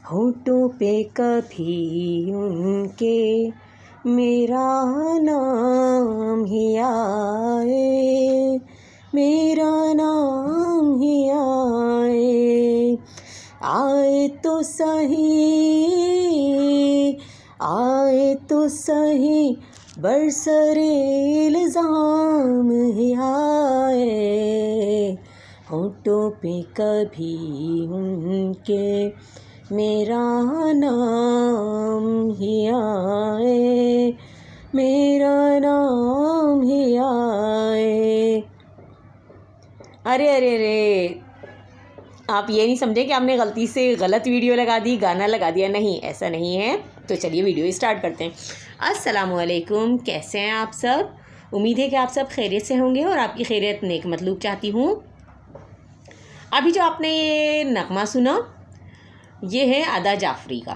होठों पे कभी उनके मेरा नाम ही आए, मेरा नाम ही आए। आए तो सही, आए तो सही, बरसरे इल्ज़ाम ही आए। होठों पे कभी उनके मेरा नाम ही आए, मेरा नाम ही आए। अरे अरे अरे, आप ये नहीं समझे कि आपने गलती से गलत वीडियो लगा दी, गाना लगा दिया। नहीं, ऐसा नहीं है। तो चलिए वीडियो स्टार्ट करते हैं। अस्सलामुअलैकुम, कैसे हैं आप सब? उम्मीद है कि आप सब खैरियत से होंगे और आपकी खैरियत नेक मतलूब चाहती हूँ। अभी जो आपने ये नगमा सुना, ये है अदा जाफ़री का।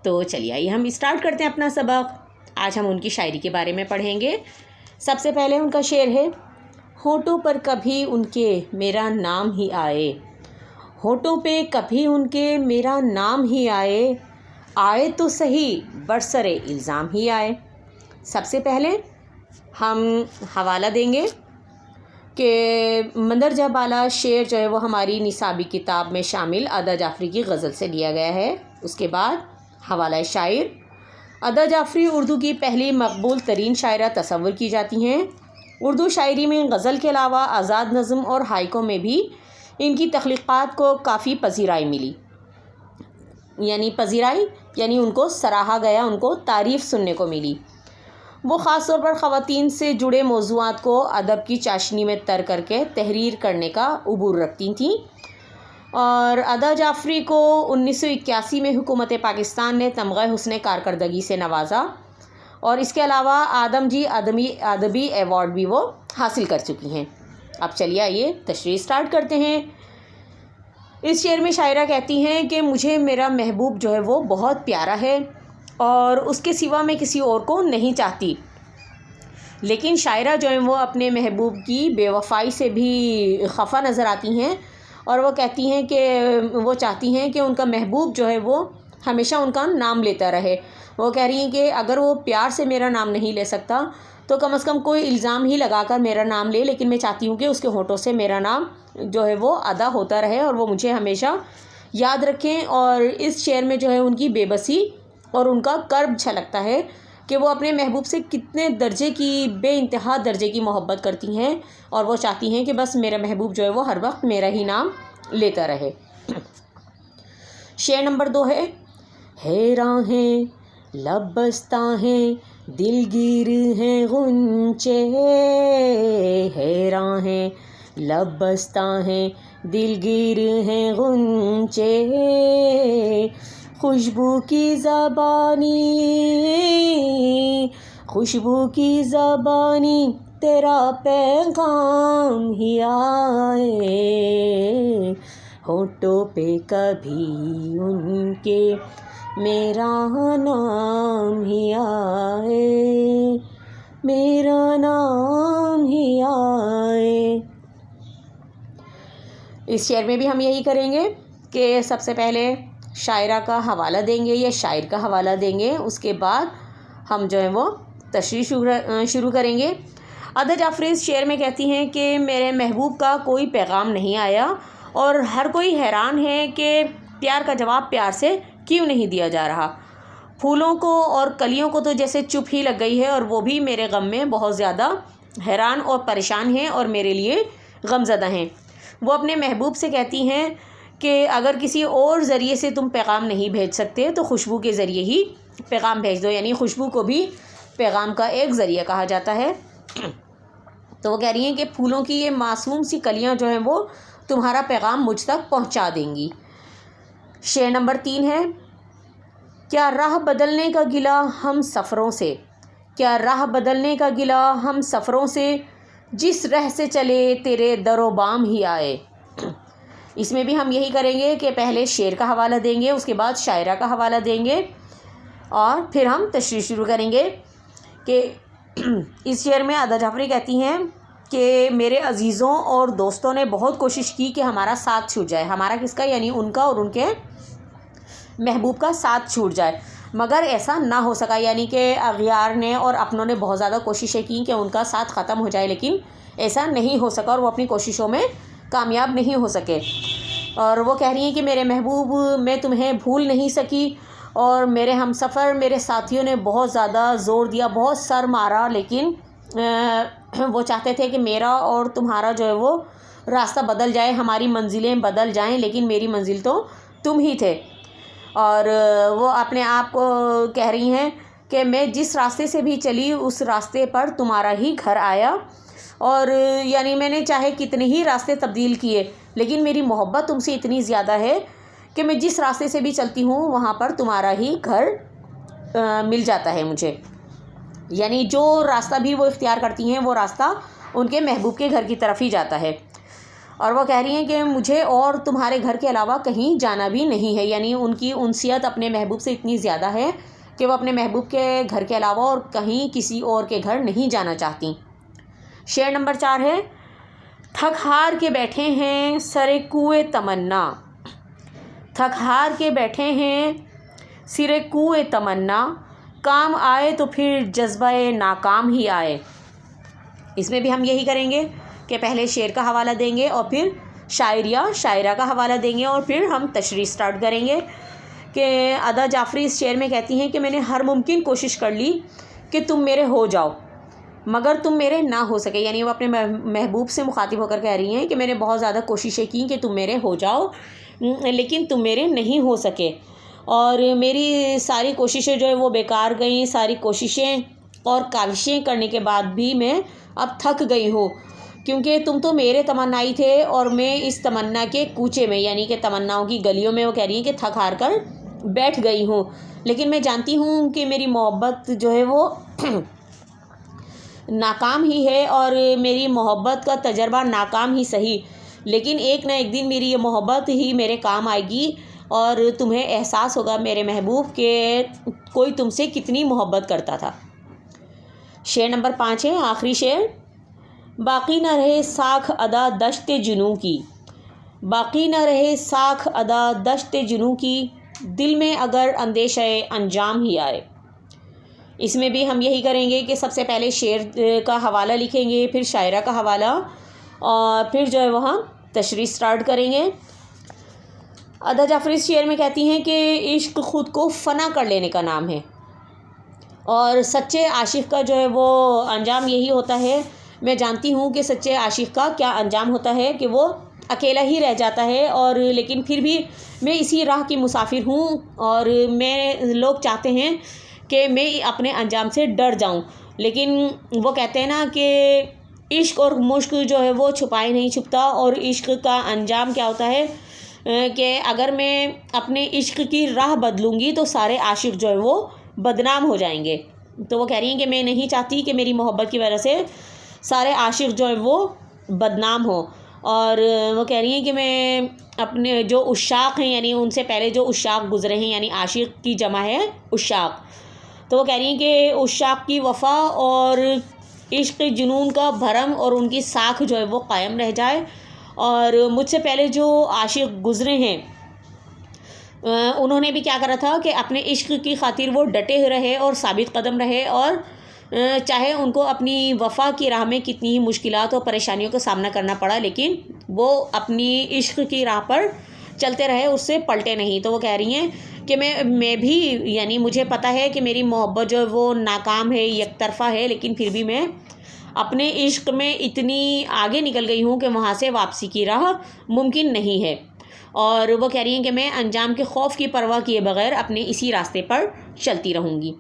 तो चलिए आइए हम स्टार्ट करते हैं अपना सबक। आज हम उनकी शायरी के बारे में पढ़ेंगे। सबसे पहले उनका शेर है, होठों पर कभी उनके मेरा नाम ही आए, होठों पे कभी उनके मेरा नाम ही आए। आए तो सही, बरसरे इल्ज़ाम ही आए। सबसे पहले हम हवाला देंगे कि मंदरजा बाला शेर जो है वो हमारी निसाबी किताब में शामिल अदा जाफ़री की गज़ल से लिया गया है। उसके बाद हवाला शायर, अदा जाफ़री उर्दू की पहली मकबूल तरीन शायरा तस्वुर की जाती हैं। उर्दू शायरी में गज़ल के अलावा आज़ाद नज़म और हाइको में भी इनकी तख्लीक़ात को काफ़ी पज़ीराई मिली, यानी पज़ीराई यानी उनको सराहा गया, उनको तारीफ़ सुनने को मिली। वो ख़ास तौर पर ख़वातीन से जुड़े मौज़ूआत को अदब की चाशनी में तर करके तहरीर करने का उबूर रखती थीं। और अदा जाफ़री को 1981 में हुकूमत पाकिस्तान ने तमग़े हुस्न कारकर्दगी से नवाजा और इसके अलावा आदमजी अदबी एवॉर्ड भी वो हासिल कर चुकी हैं। अब चलिए आइए तशरीह स्टार्ट करते हैं। इस शेर में शायरा कहती हैं कि मुझे मेरा महबूब जो है वो बहुत प्यारा है और उसके सिवा मैं किसी और को नहीं चाहती। लेकिन शायरा जो है वो अपने महबूब की बेवफ़ाई से भी खफा नज़र आती हैं और वो कहती हैं कि वो चाहती हैं कि उनका महबूब जो है वो हमेशा उनका नाम लेता रहे। वो कह रही हैं कि अगर वो प्यार से मेरा नाम नहीं ले सकता तो कम से कम कोई इल्ज़ाम ही लगाकर मेरा नाम ले, लेकिन मैं चाहती हूँ कि उसके होठों से मेरा नाम जो है वो अदा होता रहे और वो मुझे हमेशा याद रखें। और इस शेर में जो है उनकी बेबसी और उनका कर्ब झलकता है कि वो अपने महबूब से कितने दर्जे की, बेइंतहा दर्जे की मोहब्बत करती हैं और वो चाहती हैं कि बस मेरा महबूब जो है वो हर वक्त मेरा ही नाम लेता रहे। शेर नंबर 2 है राहें लब बस्ता हैं, दिलगीर हैं गुंचे, है राहें लब बस्ता हैं, दिलगीर हैं गुंचे, खुशबू की ज़बानी, खुशबू की ज़बानी, तेरा पैगाम ही आए। होठों पे कभी उनके मेरा नाम ही आए, मेरा नाम ही आए। इस शेर में भी हम यही करेंगे कि सबसे पहले शायरा का हवाला देंगे या शायर का हवाला देंगे, उसके बाद हम जो है वो तशरीह शुरू करेंगे। अदा जाफ़री इस शेर में कहती हैं कि मेरे महबूब का कोई पैगाम नहीं आया और हर कोई हैरान है कि प्यार का जवाब प्यार से क्यों नहीं दिया जा रहा। फूलों को और कलियों को तो जैसे चुप ही लग गई है और वो भी मेरे गम में बहुत ज़्यादा हैरान और परेशान हैं और मेरे लिए गमज़दा हैं। वो अपने महबूब से कहती हैं कि अगर किसी और ज़रिए से तुम पैगाम नहीं भेज सकते तो खुशबू के ज़रिए ही पैगाम भेज दो, यानी खुशबू को भी पैगाम का एक ज़रिया कहा जाता है। तो वो कह रही हैं कि फूलों की ये मासूम सी कलियां जो हैं वो तुम्हारा पैगाम मुझ तक पहुंचा देंगी। शेर नंबर 3 है, क्या राह बदलने का गिला हम सफ़रों से, क्या राह बदलने का गिला हम सफ़रों से, जिस राह से चले तेरे दरो बाम ही आए। इसमें भी हम यही करेंगे कि पहले शेर का हवाला देंगे, उसके बाद शायरा का हवाला देंगे और फिर हम तशरीह शुरू करेंगे। कि इस शेर में अदा जाफ़री कहती हैं कि मेरे अजीज़ों और दोस्तों ने बहुत कोशिश की कि हमारा साथ छूट जाए। हमारा किसका, यानी उनका और उनके महबूब का साथ छूट जाए, मगर ऐसा ना हो सका। यानी कि अगियार ने और अपनों ने बहुत ज़्यादा कोशिशें की कि उनका साथ ख़त्म हो जाए, लेकिन ऐसा नहीं हो सका और वो अपनी कोशिशों में कामयाब नहीं हो सके। और वो कह रही हैं कि मेरे महबूब, मैं तुम्हें भूल नहीं सकी और मेरे हमसफ़र, मेरे साथियों ने बहुत ज़्यादा ज़ोर दिया, बहुत सर मारा, लेकिन वो चाहते थे कि मेरा और तुम्हारा जो है वो रास्ता बदल जाए, हमारी मंजिलें बदल जाएं, लेकिन मेरी मंजिल तो तुम ही थे। और वो अपने आप को कह रही हैं कि मैं जिस रास्ते से भी चली उस रास्ते पर तुम्हारा ही घर आया, और यानी मैंने चाहे कितने ही रास्ते तब्दील किए, लेकिन मेरी मोहब्बत तुमसे इतनी ज़्यादा है कि मैं जिस रास्ते से भी चलती हूँ वहाँ पर तुम्हारा ही घर मिल जाता है मुझे। यानी जो रास्ता भी वो इख्तियार करती हैं वो रास्ता उनके महबूब के घर की तरफ ही जाता है। और वो कह रही हैं कि मुझे और तुम्हारे घर के अलावा कहीं जाना भी नहीं है। यानी उनकी उनसियत अपने महबूब से इतनी ज़्यादा है कि वो अपने महबूब के घर के अलावा और कहीं किसी और के घर नहीं जाना चाहती। शेर नंबर 4 है, थक हार के बैठे हैं सरे कुए तमन्ना। थक हार के बैठे हैं सिरे कुए तमन्ना, काम आए तो फिर जज्बे नाकाम ही आए। इसमें भी हम यही करेंगे कि पहले शेर का हवाला देंगे और फिर शायर या शायरा का हवाला देंगे और फिर हम तशरीह स्टार्ट करेंगे। कि अदा जाफ़री इस शेर में कहती हैं कि मैंने हर मुमकिन कोशिश कर ली कि तुम मेरे हो जाओ, मगर तुम मेरे ना हो सके। यानी वो अपने महबूब से मुखातिब होकर कह रही हैं कि मैंने बहुत ज़्यादा कोशिशें की कि तुम मेरे हो जाओ, लेकिन तुम मेरे नहीं हो सके, और मेरी सारी कोशिशें जो है वो बेकार गईं। सारी कोशिशें और काविशें करने के बाद भी मैं अब थक गई हूँ, क्योंकि तुम तो मेरे तमन्नाई थे और मैं इस तमन्ना के कूचे में, यानी कि तमन्नाओं की गलियों में, वो कह रही हैं कि थक हार कर बैठ गई हूँ। लेकिन मैं जानती हूँ कि मेरी मोहब्बत जो है वो नाकाम ही है, और मेरी मोहब्बत का तजर्बा नाकाम ही सही, लेकिन एक ना एक दिन मेरी ये मोहब्बत ही मेरे काम आएगी और तुम्हें एहसास होगा मेरे महबूब के कोई तुमसे कितनी मोहब्बत करता था। शेर नंबर 5 है, आखिरी शेर, बाकी न रहे साख अदा दश्ते जुनू की। बाकी न रहे साख अदा दश्ते जुनू की, दिल में अगर अंदेशे अंजाम ही आए। इसमें भी हम यही करेंगे कि सबसे पहले शेर का हवाला लिखेंगे, फिर शायरा का हवाला, और फिर जो है वहाँ तशरीह स्टार्ट करेंगे। अदा जाफ़री इस शेर में कहती हैं कि इश्क ख़ुद को फ़ना कर लेने का नाम है, और सच्चे आशिक़ का जो है वो अंजाम यही होता है। मैं जानती हूँ कि सच्चे आशिक़ का क्या अंजाम होता है कि वो अकेला ही रह जाता है, और लेकिन फिर भी मैं इसी राह की मुसाफिर हूँ, और लोग चाहते हैं कि मैं अपने अंजाम से डर जाऊँ, लेकिन वो कहते हैं ना कि इश्क और मुश्क जो है वो छुपाए नहीं छुपता, और इश्क का अंजाम क्या होता है कि अगर मैं अपने इश्क की राह बदलूँगी तो सारे आशिक़ जो है वो बदनाम हो जाएंगे। तो वो कह रही हैं कि मैं नहीं चाहती कि मेरी मोहब्बत की वजह से सारे आशिक़ जो है वो बदनाम हो, और वो कह रही हैं कि मैं अपने जो उशाक़ हैं, यानी उनसे पहले जो उशाक़ गुज़रे हैं, यानी आशिक़ की जमा है उशाक़, तो वो कह रही हैं कि उशाक़ की वफ़ा और इश्क जुनून का भरम और उनकी साख जो है वो कायम रह जाए, और मुझसे पहले जो आशिक़ गुज़रे हैं उन्होंने भी क्या करा था कि अपने इश्क की खातिर वो डटे रहे और साबित कदम रहे, और चाहे उनको अपनी वफ़ा की राह में कितनी ही मुश्किलात और परेशानियों का सामना करना पड़ा, लेकिन वो अपनी इश्क की राह पर चलते रहे, उससे पलटे नहीं। तो वो कह रही हैं कि मैं भी, यानी मुझे पता है कि मेरी मोहब्बत जो है वो नाकाम है, एक तरफ़ा है, लेकिन फिर भी मैं अपने इश्क में इतनी आगे निकल गई हूँ कि वहाँ से वापसी की राह मुमकिन नहीं है। और वो कह रही हैं कि मैं अंजाम के खौफ की परवाह किए बगैर अपने इसी रास्ते पर चलती रहूँगी।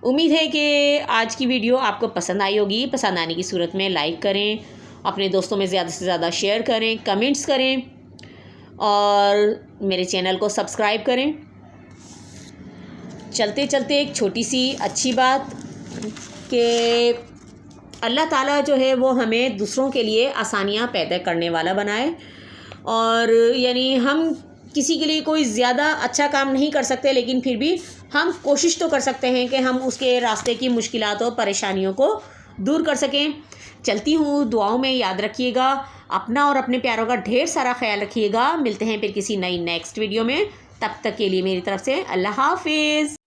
उम्मीद है कि आज की वीडियो आपको पसंद आई होगी। पसंद आने की सूरत में लाइक करें, अपने दोस्तों में ज़्यादा से ज़्यादा शेयर करें, कमेंट्स करें, और मेरे चैनल को सब्सक्राइब करें। चलते चलते एक छोटी सी अच्छी बात कि अल्लाह ताला जो है वो हमें दूसरों के लिए आसानियाँ पैदा करने वाला बनाए, और यानी हम किसी के लिए कोई ज़्यादा अच्छा काम नहीं कर सकते, लेकिन फिर भी हम कोशिश तो कर सकते हैं कि हम उसके रास्ते की मुश्किलात और परेशानियों को दूर कर सकें। चलती हूँ, दुआओं में याद रखिएगा, अपना और अपने प्यारों का ढेर सारा ख्याल रखिएगा। मिलते हैं फिर किसी नई नेक्स्ट वीडियो में। तब तक के लिए मेरी तरफ से अल्लाह हाफिज़।